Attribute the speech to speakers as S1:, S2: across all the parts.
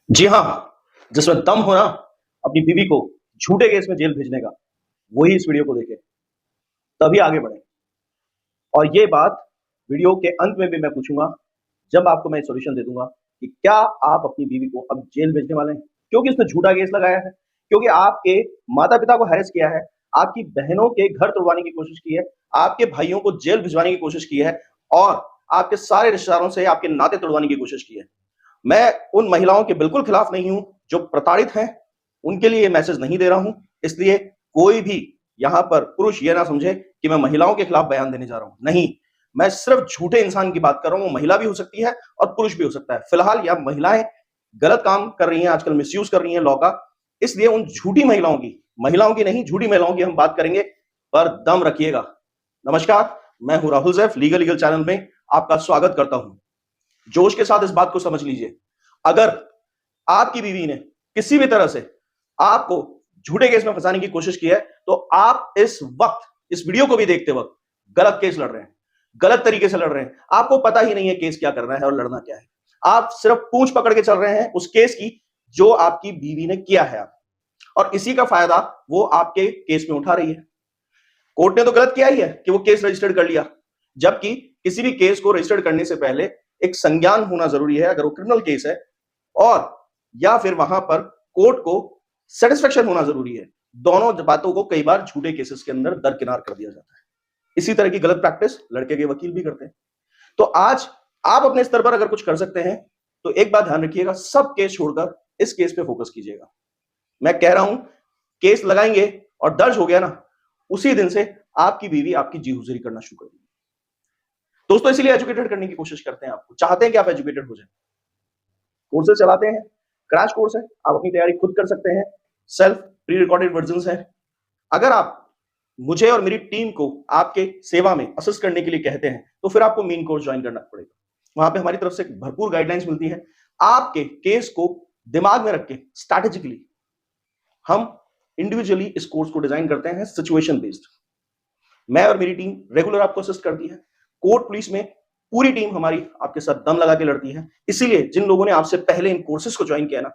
S1: जी हाँ, जिसमें दम हो ना अपनी बीवी को झूठे केस में जेल भेजने का, वही इस वीडियो को देखे, तभी आगे बढ़े। और ये बात वीडियो के अंत में भी मैं पूछूंगा, जब आपको मैं सॉल्यूशन दे दूंगा कि क्या आप अपनी बीवी को अब जेल भेजने वाले हैं, क्योंकि उसने झूठा केस लगाया है, क्योंकि आपके माता पिता को हैरेस किया है, आपकी बहनों के घर तोड़वाने की कोशिश की है, आपके भाइयों को जेल भिजवाने की कोशिश की है और आपके सारे रिश्तेदारों से आपके नाते तोड़वाने की कोशिश की है। मैं उन महिलाओं के बिल्कुल खिलाफ नहीं हूं जो प्रताड़ित हैं, उनके लिए ये मैसेज नहीं दे रहा हूं। इसलिए कोई भी यहां पर पुरुष ये ना समझे कि मैं महिलाओं के खिलाफ बयान देने जा रहा हूं। नहीं, मैं सिर्फ झूठे इंसान की बात कर रहा हूं। वो महिला भी हो सकती है और पुरुष भी हो सकता है। फिलहाल यह महिलाएं गलत काम कर रही हैं, आजकल मिसयूज कर रही हैं लॉ का। इसलिए उन झूठी महिलाओं की नहीं, झूठी महिलाओं की हम बात करेंगे, पर दम रखिएगा। नमस्कार, मैं हूं राहुल जैफ, लीगल चैनल में आपका स्वागत करता हूं। जोश के साथ इस बात को समझ लीजिए, अगर आपकी बीवी ने किसी भी तरह से आपको झूठे केस में फंसाने की कोशिश की है, तो आप इस वक्त इस वीडियो को भी देखते वक्त गलत केस लड़ रहे हैं, गलत तरीके से लड़ रहे हैं। आपको पता ही नहीं है केस क्या करना है और लड़ना क्या है। आप सिर्फ पूंछ पकड़ के चल रहे हैं उस केस की जो आपकी बीवी ने किया है, और इसी का फायदा वो आपके केस में उठा रही है। कोर्ट ने तो गलत किया ही है कि वो केस रजिस्टर्ड कर लिया, जबकि किसी भी केस को रजिस्टर्ड करने से पहले एक संज्ञान होना जरूरी है, अगर वो क्रिमिनल केस है, और या फिर वहां पर कोर्ट को सेटिस्फेक्शन होना जरूरी है। दोनों बातों को कई बार झूठे केसेस के अंदर दरकिनार कर दिया जाता है। इसी तरह की गलत प्रैक्टिस लड़के के वकील भी करते हैं। तो आज आप अपने स्तर पर अगर कुछ कर सकते हैं तो एक बात ध्यान रखिएगा, सब केस छोड़कर इस केस पे फोकस कीजिएगा। मैं कह रहा हूं, केस लगाएंगे और दर्ज हो गया ना, उसी दिन से आपकी बीवी आपकी जी हुजूरी करना शुरू कर देगी। दोस्तों, इसीलिए एजुकेटेड करने की कोशिश करते हैं, आपको चाहते हैं कि आप एजुकेटेड हो जाए। कोर्सेज चलाते हैं, क्रैश कोर्स है, आप अपनी तैयारी खुद कर सकते हैं, सेल्फ प्री रिकॉर्डेड वर्जन्स है। अगर आप मुझे और मेरी टीम को आपके सेवा में असिस्ट करने के लिए कहते हैं, तो फिर आपको मेन कोर्स ज्वाइन करना पड़ेगा। वहां पे हमारी तरफ से भरपूर गाइडलाइंस मिलती है। आपके केस को दिमाग में रख के स्ट्रैटेजिकली हम इंडिविजुअली इस कोर्स को डिजाइन करते हैं, सिचुएशन बेस्ड। मैं और मेरी टीम रेगुलर आपको असिस्ट करती है। कोर्ट पुलिस में पूरी टीम हमारी आपके साथ दम लगा के लड़ती है। इसीलिए जिन लोगों ने आपसे पहले इन कोर्सेज को ज्वाइन किया ना,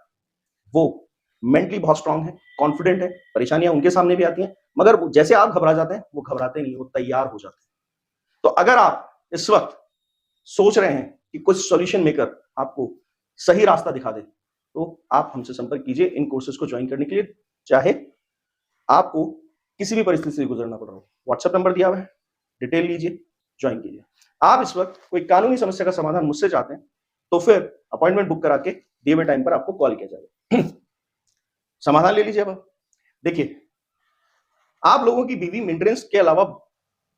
S1: वो मेंटली बहुत स्ट्रांग है, कॉन्फिडेंट है। परेशानियां उनके सामने भी आती हैं, मगर जैसे आप घबरा जाते हैं, वो घबराते नहीं, वो तैयार हो जाते हैं। तो अगर आप इस वक्त सोच रहे हैं कि कुछ सॉल्यूशन मेकर आपको सही रास्ता दिखा दे, तो आप हमसे संपर्क कीजिए इन कोर्सेज को ज्वाइन करने के लिए। चाहे आपको किसी भी परिस्थिति से गुजरना पड़ रहा हो, व्हाट्सएप नंबर दिया हुआ है, डिटेल लीजिए, ज्वाइन कीजिए। आप इस वक्त कोई कानूनी समस्या का समाधान मुझसे चाहते हैं, तो फिर अपॉइंटमेंट बुक करा के दिए हुए टाइम पर आपको कॉल किया जाएगा। समाधान ले लीजिए। अब देखिए, आप लोगों की बीवी मेंटेनेंस के अलावा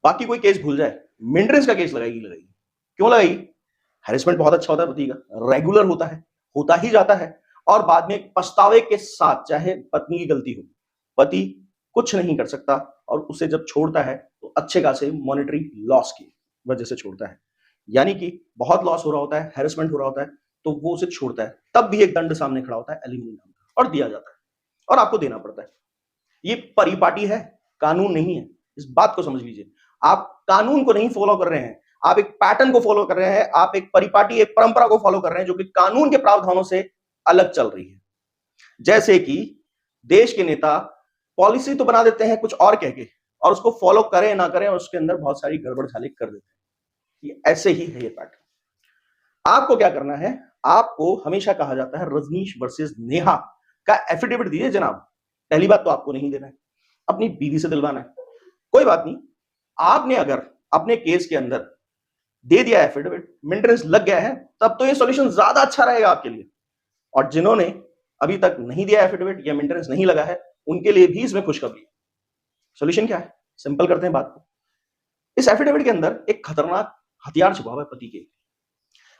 S1: बाकी कोई केस भूल जाए, मेंटेनेंस का केस लगाएगी। क्यों लगाएगी? हैरेसमेंट बहुत अच्छा होता है पति का, रेगुलर होता है, होता ही जाता है, और बाद में पछतावे के साथ, चाहे पत्नी की गलती हो, पति कुछ नहीं कर सकता, और उसे जब छोड़ता है तो अच्छे खासे मॉनेटरी लॉस की वजह से छोड़ता है। यानी कि बहुत लॉस हो रहा होता है, हैरेसमेंट हो रहा होता है, तो वो उसे छोड़ता है। तब भी एक दंड सामने खड़ा होता है, एलिमनी नाम का, और दिया जाता है, और आपको देना पड़ता है। ये परिपाटी है, कानून नहीं है। इस बात को समझ लीजिए। आप कानून को नहीं फॉलो कर रहे हैं, आप एक पैटर्न को फॉलो कर रहे हैं, आप एक परिपाटी, एक परंपरा को फॉलो कर रहे हैं जो कि कानून के प्रावधानों से अलग चल रही है। जैसे कि देश के नेता पॉलिसी तो बना देते हैं कुछ और कह के, और उसको फॉलो करें ना करें, और उसके अंदर बहुत सारी गड़बड़ झाले कर देते हैं। ये ऐसे ही है ये पैटर्न। आपको क्या करना है? आपको हमेशा कहा जाता है रजनीश वर्सेस नेहा का एफिडेविट दीजिए जनाब। पहली बात तो आपको नहीं देना है, अपनी बीवी से दिलवाना है। कोई बात नहीं, आपने अगर अपने केस के अंदर दे दिया एफिडेविट, मेंटेनेंस लग गया है, तब तो ये सॉल्यूशन ज्यादा अच्छा रहेगा आपके लिए। और जिन्होंने अभी तक नहीं दिया एफिडेविट या मेंटेनेंस नहीं लगा है, उनके लिए भी इसमें खुशखबरी। सॉल्यूशन क्या है? सिंपल करते हैं बात को। इस एफिडेविट के अंदर एक खतरनाक हथियार छुपा हुआ है पति के।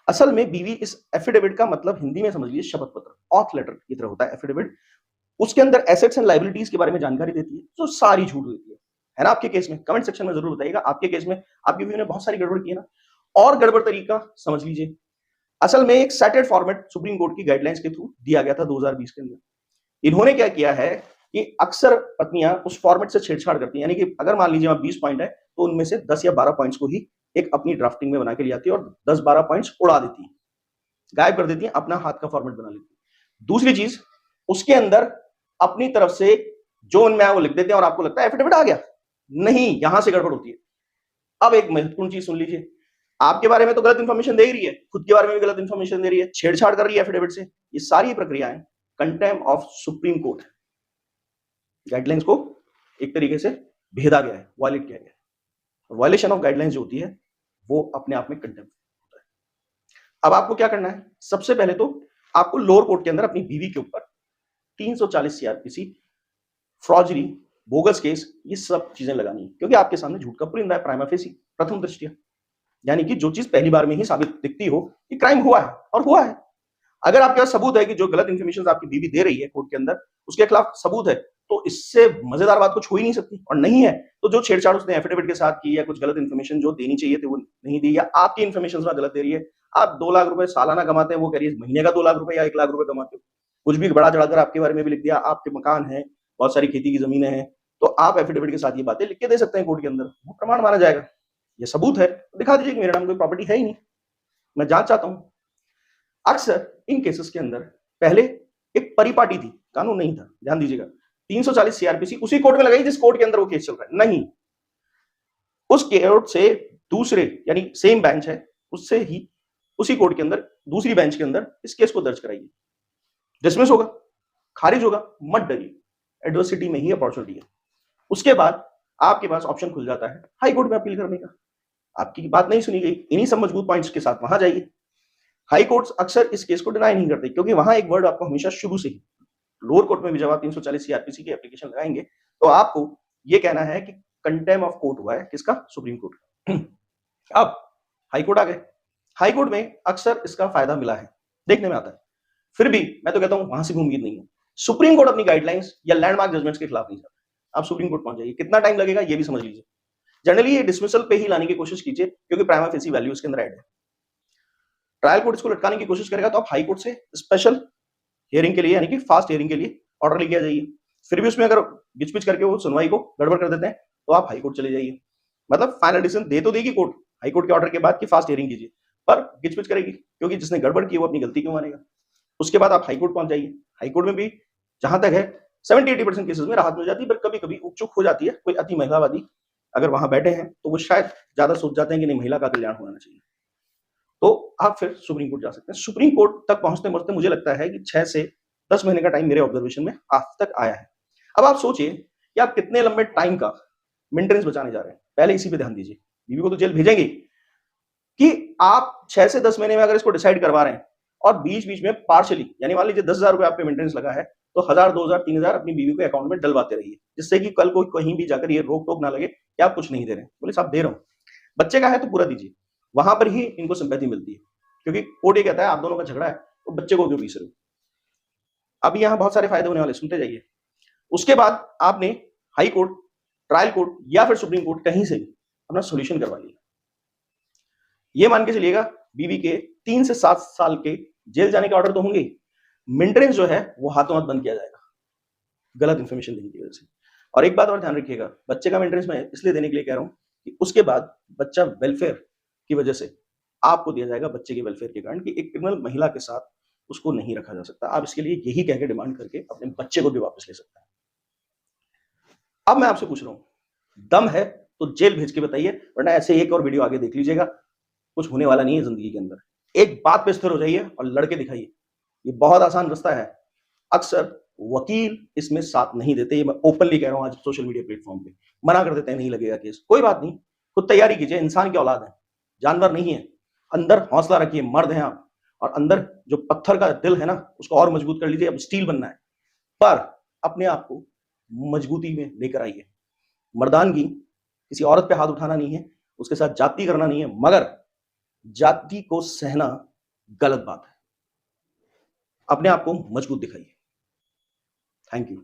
S1: असल में बीवी, इस एफिडेविट का मतलब हिंदी में समझ लीजिए शपथ पत्र, ऑथ लेटर की तरह होता है एफिडेविट। उसके अंदर एसेट्स एंड लायबिलिटीज के बारे में जानकारी देती है, जो सारी झूठ देती है ना। आपके केस में कमेंट सेक्शन में जरूर बताइएगा, आपके केस में आपकी बीवी ने बहुत सारी गड़बड़ की है ना। और गड़बड़ तरीका समझ लीजिए। असल में एक सेटेड फॉर्मेट सुप्रीम कोर्ट की गाइडलाइंस के थ्रू दिया गया था 2020 के अंदर। इन्होंने क्या किया है कि अक्सर पत्नियां उस फॉर्मेट से छेड़छाड़ करती हैं, यानी कि अगर मान लीजिए 20 पॉइंट है, तो उनमें से 10 या 12 पॉइंट्स को ही एक अपनी ड्राफ्टिंग में बना के ले आती है, और 10-12 पॉइंट्स उड़ा देती है, गायब कर देती है, अपना हाथ का फॉर्मेट बना लेती है। दूसरी चीज, उसके अंदर अपनी तरफ से जो उनमें आया वो लिख देते हैं और आपको लगता है एफिडेविट आ गया। नहीं, यहां से गड़बड़ होती है। अब एक महत्वपूर्ण चीज सुन लीजिए, आपके बारे में तो गलत इंफॉर्मेशन दे ही रही है, खुद के बारे में भी गलत इंफॉर्मेशन दे रही है, छेड़छाड़ कर रही है एफिडेविट से। ये सारी प्रक्रियाएं contempt of supreme court guidelines को एक तरीके से भेदा गया है, वायलेट किया गया है। वायलेशन ऑफ गाइडलाइंस जो होती है वो अपने आप में कंटेम्प्ट होता है। अब आपको क्या करना है, सबसे पहले तो आपको लोअर कोर्ट के अंदर अपनी बीवी के ऊपर 340 सीआरपीसी, फ्रॉजरी, बोगस केस, ये सब चीजें लगानी है, क्योंकि आपके सामने झूठ का पुलिंदा है प्राइमा फेसी, प्रथम दृष्टया। यानी कि जो चीज पहली बार में ही साबित दिखती हो कि क्राइम हुआ है और हुआ है। अगर आपके पास सबूत है कि जो गलत इंफॉर्मेशन आपकी बीवी दे रही है कोर्ट के अंदर, उसके खिलाफ सबूत है, तो इससे मजेदार बात कुछ हो ही नहीं सकती। और नहीं है तो जो छेड़छाड़ उसने एफिडेविट के साथ की, या कुछ गलत इंफॉर्मेशन जो देनी चाहिए थी वो नहीं दी, या आपकी इंफॉर्मेशन गलत दे रही है। आप 2 लाख रुपए सालाना कमाते हैं, वो कह रही है महीने का 2 लाख रुपए या 1 लाख रुपए कमाते हो, कुछ भी बड़ा चढ़ाकर आपके बारे में भी लिख दिया, आपके मकान है, बहुत सारी खेती की जमीनें हैं, तो आप एफिडेविट के साथ ये बातें लिख के दे सकते हैं कोर्ट के अंदर, वो प्रमाण माना जाएगा। ये सबूत है, दिखा दीजिए कि मेरे नाम कोई प्रॉपर्टी है ही नहीं, मैं जांच चाहता हूं। अक्सर इन केसेस के अंदर पहले एक परिपाटी थी, कानून नहीं था, ध्यान दीजिएगा। 340 सीआरपीसी उसी कोर्ट में लगाई जिस कोर्ट के अंदर वो केस चल रहा है, नहीं, उस कोर्ट से दूसरे, यानी सेम बेंच है, उससे ही उसी कोर्ट के अंदर दूसरी बेंच के अंदर इस केस को दर्ज कराइए। डिसमिस होगा, खारिज होगा, मत डरिए, एडवर्सिटी में ही अपॉर्चुनिटी है। उसके बाद आपके पास ऑप्शन खुल जाता है हाई कोर्ट में अपील करने का। आपकी बात नहीं सुनी गई, इन्हीं सब मजबूत पॉइंट्स के साथ वहां जाइए। हाई कोर्ट्स अक्सर इस केस को डिनाई नहीं करते, क्योंकि वहां एक वर्ड आपको हमेशा शुरू से ही, लोअर कोर्ट में भी जब आप 340 सीआरपीसी की एप्लीकेशन लगाएंगे तो आपको ये कहना है कि कंटेम्प्ट ऑफ कोर्ट हुआ है, किसका, सुप्रीम कोर्ट का। अब हाई कोर्ट आ गए, हाई कोर्ट में अक्सर इसका फायदा मिला है, देखने में आता है। फिर भी मैं तो कहता हूं वहां से भी उम्मीद नहीं है। सुप्रीम कोर्ट अपनी गाइडलाइंस या लैंडमार्क जजमेंट्स के खिलाफ नहीं जाता। आप सुप्रीम कोर्ट पहुंच जाइए, कितना टाइम लगेगा ये भी समझ लीजिए। जनरली ये डिसमिसल पे ही लाने की कोशिश कीजिए, क्योंकि प्राइमा फेसी वैल्यू इसके अंदर ऐड है। ट्रायल कोर्ट इसको लटकाने की कोशिश करेगा तो आप हाई कोर्ट से स्पेशल हियरिंग के लिए, यानी कि फास्ट हियरिंग के लिए ऑर्डर लेके आ जाइए। फिर भी उसमें अगर गिचपिच करके वो सुनवाई को गड़बड़ कर देते हैं तो आप हाई कोर्ट चले जाइए। मतलब फाइनल डिसीजन दे तो देगी कोर्ट हाई कोर्ट के ऑर्डर के बाद कि फास्ट हियरिंग कीजिए, पर गिचपिच करेगी, क्योंकि जिसने गड़बड़ की वो अपनी गलती क्यों मानेगा। उसके बाद आप हाई कोर्ट पहुंच जाइए। हाई कोर्ट में भी जहां तक है 70-80% केसेस में राहत मिल जाती है, पर कभी कभी उपचुक हो जाती है। कोई अति महिलावादी अगर वहां बैठे हैं तो वो शायद ज्यादा सोच जाते हैं कि नहीं, महिला का कल्याण होना चाहिए, तो आप फिर सुप्रीम कोर्ट जा सकते हैं। सुप्रीम कोर्ट तक पहुंचते पहुंचते मुझे लगता है कि 6 से 10 महीने का टाइम मेरे ऑब्जर्वेशन में आज तक आया है। अब आप सोचिए कि आप कितने लंबे टाइम का मेंटेनेंस बचाने जा रहे हैं, पहले इसी पे ध्यान दीजिए। बीवी को तो जेल भेजेंगे कि आप 6 से 10 महीने में अगर इसको डिसाइड करवा रहे हैं और बीच बीच में पार्शली, यानी मान लीजिए 10,000 रुपए आप पे मेंटेनेंस लगा है, तो 1,000, 2,000, 3,000 अपनी बीवी के अकाउंट में डलवाते रहिए, जिससे कि कल को कहीं भी जाकर ये रोक टोक ना लगे कि आप कुछ नहीं दे रहे हैं। बोले साहब दे रहा हूं, बच्चे का है तो पूरा दीजिए, वहां पर ही इनको सिंपैथी मिलती है, क्योंकि कोर्ट ये कहता है आप दोनों का झगड़ा है तो बच्चे को क्यों पीस रहे हो। अब यहाँ बहुत सारे फायदे होने वाले, सुनते जाइए। उसके बाद आपने हाई कोर्ट, ट्रायल कोर्ट या फिर सुप्रीम कोर्ट कहीं से भी अपना सोल्यूशन करवा लिया। ये मान के चलिएगा बीवी के 3 से 7 साल के जेल जाने के ऑर्डर तो होंगे, मेंटेनेंस जो है वो हाथों हाथ बंद किया जाएगा गलत इंफॉर्मेशन देने की वजह से। और एक बात और ध्यान रखिएगा, बच्चे का मेंटेनेंस मैं इसलिए देने के लिए कह रहा हूं कि उसके बाद बच्चा वेलफेयर की वजह से आपको दिया जाएगा, बच्चे के वेलफेयर के कारण, कि एक क्रिमिनल महिला के साथ उसको नहीं रखा जा सकता। आप इसके लिए यही कह के डिमांड करके अपने बच्चे को भी वापस ले सकते हैं। अब मैं आपसे पूछ रहा हूं, दम है तो जेल भेज के बताइए, वरना ऐसे एक और वीडियो आगे देख लीजिएगा, कुछ होने वाला नहीं है जिंदगी के अंदर। एक बात पे स्थिर हो जाइए और लड़के दिखाइए, ये बहुत आसान रास्ता है। अक्सर वकील इसमें साथ नहीं देते, ये मैं ओपनली कह रहा हूं आज सोशल मीडिया प्लेटफॉर्म पे, मना कर देते हैं, नहीं लगेगा केस, कोई बात नहीं, खुद तैयारी कीजिए, इंसान की औलाद है, जानवर नहीं है। अंदर हौसला रखिए, मर्द हैं आप, और अंदर जो पत्थर का दिल है ना उसको और मजबूत कर लीजिए। अब स्टील बनना है, पर अपने आप को मजबूती में लेकर आइए। मर्दानगी किसी औरत पे हाथ उठाना नहीं है, उसके साथ जाति करना नहीं है, मगर जाति को सहना गलत बात है। अपने आप को मजबूत दिखाइए। Thank you.